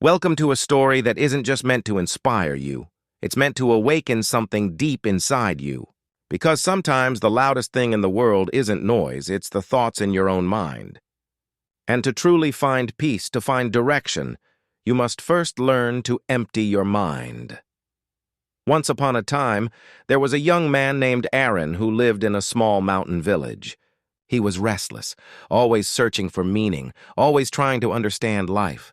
Welcome to a story that isn't just meant to inspire you. It's meant to awaken something deep inside you. Because sometimes the loudest thing in the world isn't noise, it's the thoughts in your own mind. And to truly find peace, to find direction, you must first learn to empty your mind. Once upon a time, there was a young man named Aaron who lived in a small mountain village. He was restless, always searching for meaning, always trying to understand life.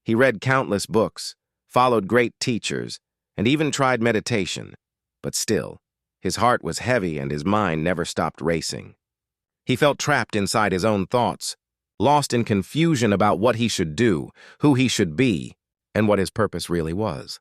He read countless books, followed great teachers, and even tried meditation. But still, his heart was heavy and his mind never stopped racing. He felt trapped inside his own thoughts, lost in confusion about what he should do, who he should be, and what his purpose really was.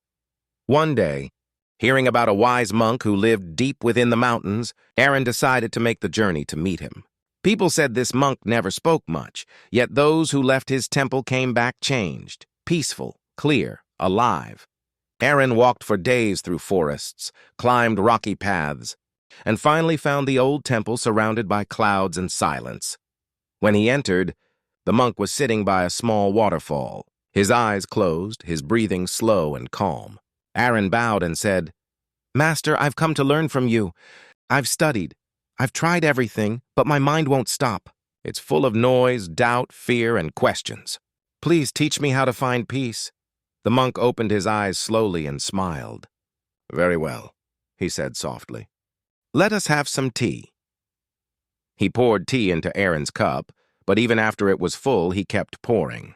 One day, hearing about a wise monk who lived deep within the mountains, Aaron decided to make the journey to meet him. People said this monk never spoke much, yet those who left his temple came back changed, peaceful, clear, alive. Aaron walked for days through forests, climbed rocky paths, and finally found the old temple surrounded by clouds and silence. When he entered, the monk was sitting by a small waterfall, his eyes closed, his breathing slow and calm. Aaron bowed and said, "Master, I've come to learn from you. I've studied. I've tried everything, but my mind won't stop. It's full of noise, doubt, fear, and questions. Please teach me how to find peace." The monk opened his eyes slowly and smiled. "Very well," he said softly. "Let us have some tea." He poured tea into Aaron's cup, but even after it was full, he kept pouring.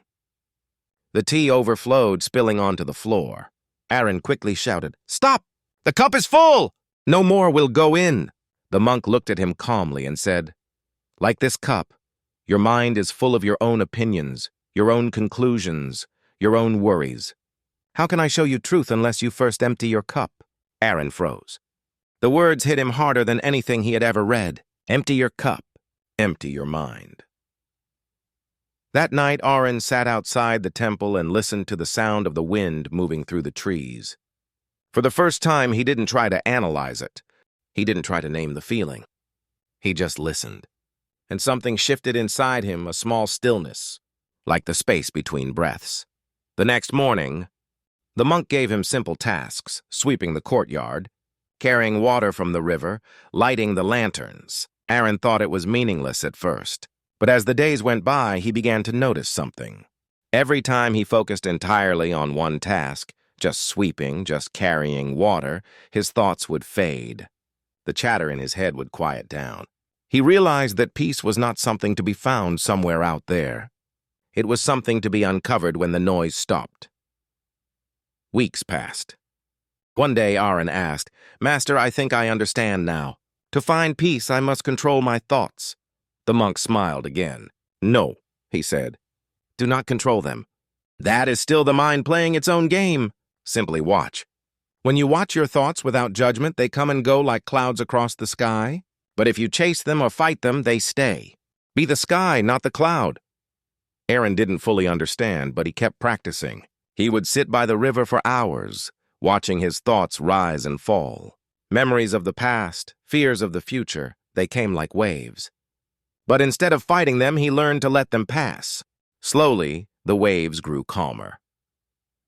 The tea overflowed, spilling onto the floor. Aaron quickly shouted, "Stop! The cup is full! No more will go in." The monk looked at him calmly and said, "Like this cup, your mind is full of your own opinions, your own conclusions, your own worries. How can I show you truth unless you first empty your cup?" Aaron froze. The words hit him harder than anything he had ever read. Empty your cup, empty your mind. That night, Aaron sat outside the temple and listened to the sound of the wind moving through the trees. For the first time, he didn't try to analyze it. He didn't try to name the feeling. He just listened. And something shifted inside him, a small stillness, like the space between breaths. The next morning, the monk gave him simple tasks, sweeping the courtyard, carrying water from the river, lighting the lanterns. Aaron thought it was meaningless at first, but as the days went by, he began to notice something. Every time he focused entirely on one task, just sweeping, just carrying water, his thoughts would fade. The chatter in his head would quiet down. He realized that peace was not something to be found somewhere out there. It was something to be uncovered when the noise stopped. Weeks passed. One day, Aaron asked, "Master, I think I understand now. To find peace, I must control my thoughts." The monk smiled again. "No," he said. "Do not control them. That is still the mind playing its own game. Simply watch. When you watch your thoughts without judgment, they come and go like clouds across the sky. But if you chase them or fight them, they stay. Be the sky, not the cloud." Aaron didn't fully understand, but he kept practicing. He would sit by the river for hours, watching his thoughts rise and fall. Memories of the past, fears of the future, they came like waves. But instead of fighting them, he learned to let them pass. Slowly, the waves grew calmer.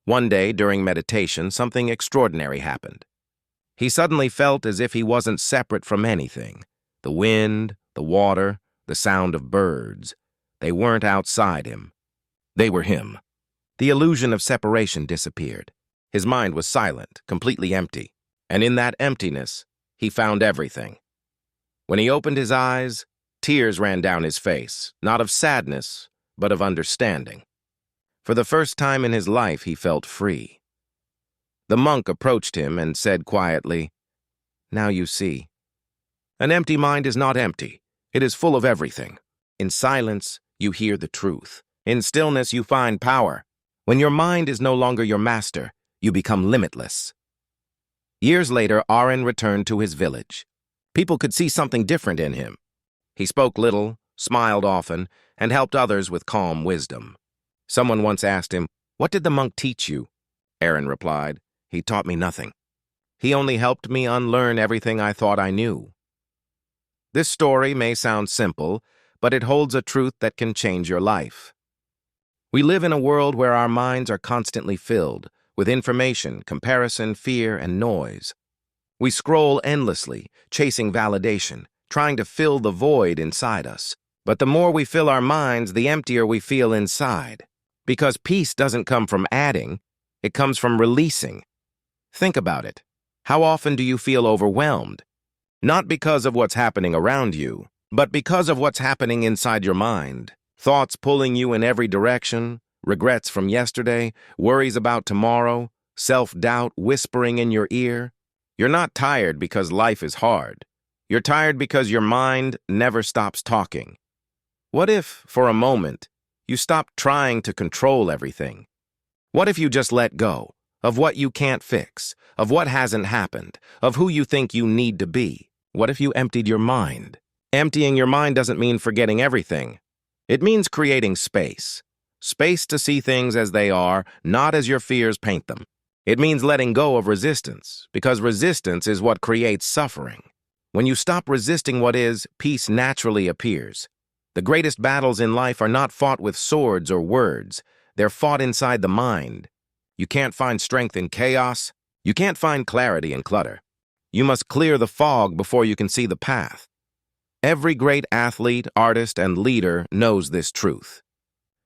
One day, during meditation, something extraordinary happened. He suddenly felt as if he wasn't separate from anything. The wind, the water, the sound of birds. They weren't outside him. They were him. The illusion of separation disappeared. His mind was silent, completely empty. And in that emptiness, he found everything. When he opened his eyes, tears ran down his face, not of sadness, but of understanding. For the first time in his life, he felt free. The monk approached him and said quietly, "Now you see. An empty mind is not empty. It is full of everything. In silence, you hear the truth. In stillness, you find power. When your mind is no longer your master, you become limitless." Years later, Aaron returned to his village. People could see something different in him. He spoke little, smiled often, and helped others with calm wisdom. Someone once asked him, "What did the monk teach you?" Aaron replied, "He taught me nothing. He only helped me unlearn everything I thought I knew." This story may sound simple, but it holds a truth that can change your life. We live in a world where our minds are constantly filled with information, comparison, fear, and noise. We scroll endlessly, chasing validation, trying to fill the void inside us. But the more we fill our minds, the emptier we feel inside. Because peace doesn't come from adding, it comes from releasing. Think about it. How often do you feel overwhelmed? Not because of what's happening around you, but because of what's happening inside your mind. Thoughts pulling you in every direction, regrets from yesterday, worries about tomorrow, self-doubt whispering in your ear. You're not tired because life is hard. You're tired because your mind never stops talking. What if, for a moment, you stopped trying to control everything? What if you just let go of what you can't fix, of what hasn't happened, of who you think you need to be? What if you emptied your mind? Emptying your mind doesn't mean forgetting everything. It means creating space. Space to see things as they are, not as your fears paint them. It means letting go of resistance, because resistance is what creates suffering. When you stop resisting what is, peace naturally appears. The greatest battles in life are not fought with swords or words. They're fought inside the mind. You can't find strength in chaos. You can't find clarity in clutter. You must clear the fog before you can see the path. Every great athlete, artist, and leader knows this truth.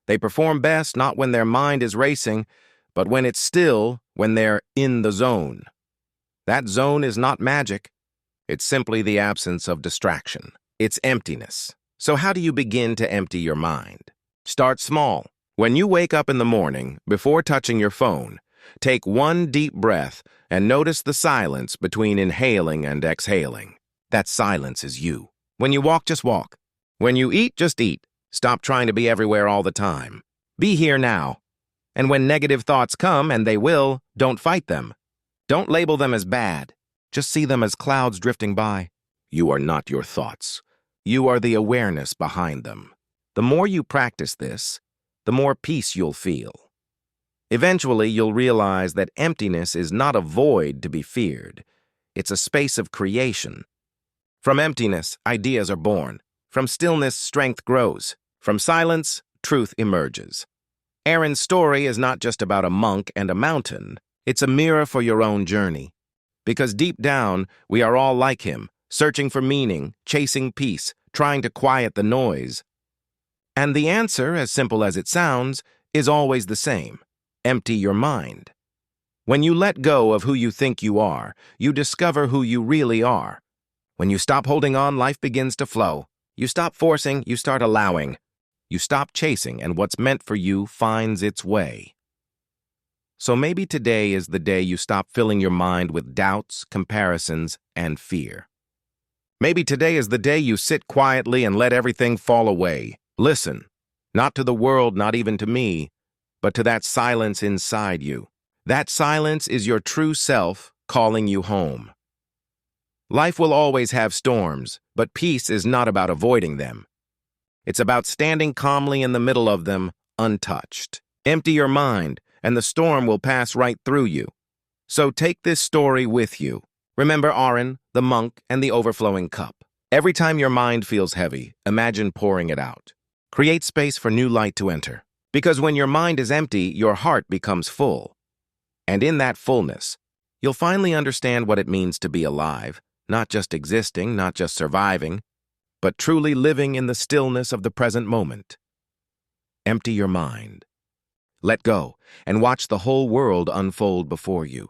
They perform best not when their mind is racing, but when it's still, when they're in the zone. That zone is not magic. It's simply the absence of distraction. It's emptiness. So how do you begin to empty your mind? Start small. When you wake up in the morning, before touching your phone, take one deep breath and notice the silence between inhaling and exhaling. That silence is you. When you walk, just walk. When you eat, just eat. Stop trying to be everywhere all the time. Be here now. And when negative thoughts come, and they will, don't fight them. Don't label them as bad. Just see them as clouds drifting by. You are not your thoughts. You are the awareness behind them. The more you practice this, the more peace you'll feel. Eventually, you'll realize that emptiness is not a void to be feared. It's a space of creation. From emptiness, ideas are born. From stillness, strength grows. From silence, truth emerges. Aaron's story is not just about a monk and a mountain. It's a mirror for your own journey. Because deep down, we are all like him, searching for meaning, chasing peace, trying to quiet the noise. And the answer, as simple as it sounds, is always the same. Empty your mind. When you let go of who you think you are, you discover who you really are. When you stop holding on, life begins to flow. You stop forcing, you start allowing. You stop chasing, and what's meant for you finds its way. So maybe today is the day you stop filling your mind with doubts, comparisons, and fear. Maybe today is the day you sit quietly and let everything fall away. Listen, not to the world, not even to me, but to that silence inside you. That silence is your true self calling you home. Life will always have storms, but peace is not about avoiding them. It's about standing calmly in the middle of them, untouched. Empty your mind, and the storm will pass right through you. So take this story with you. Remember Aaron, the monk, and the overflowing cup. Every time your mind feels heavy, imagine pouring it out. Create space for new light to enter. Because when your mind is empty, your heart becomes full. And in that fullness, you'll finally understand what it means to be alive, not just existing, not just surviving, but truly living in the stillness of the present moment. Empty your mind. Let go and watch the whole world unfold before you.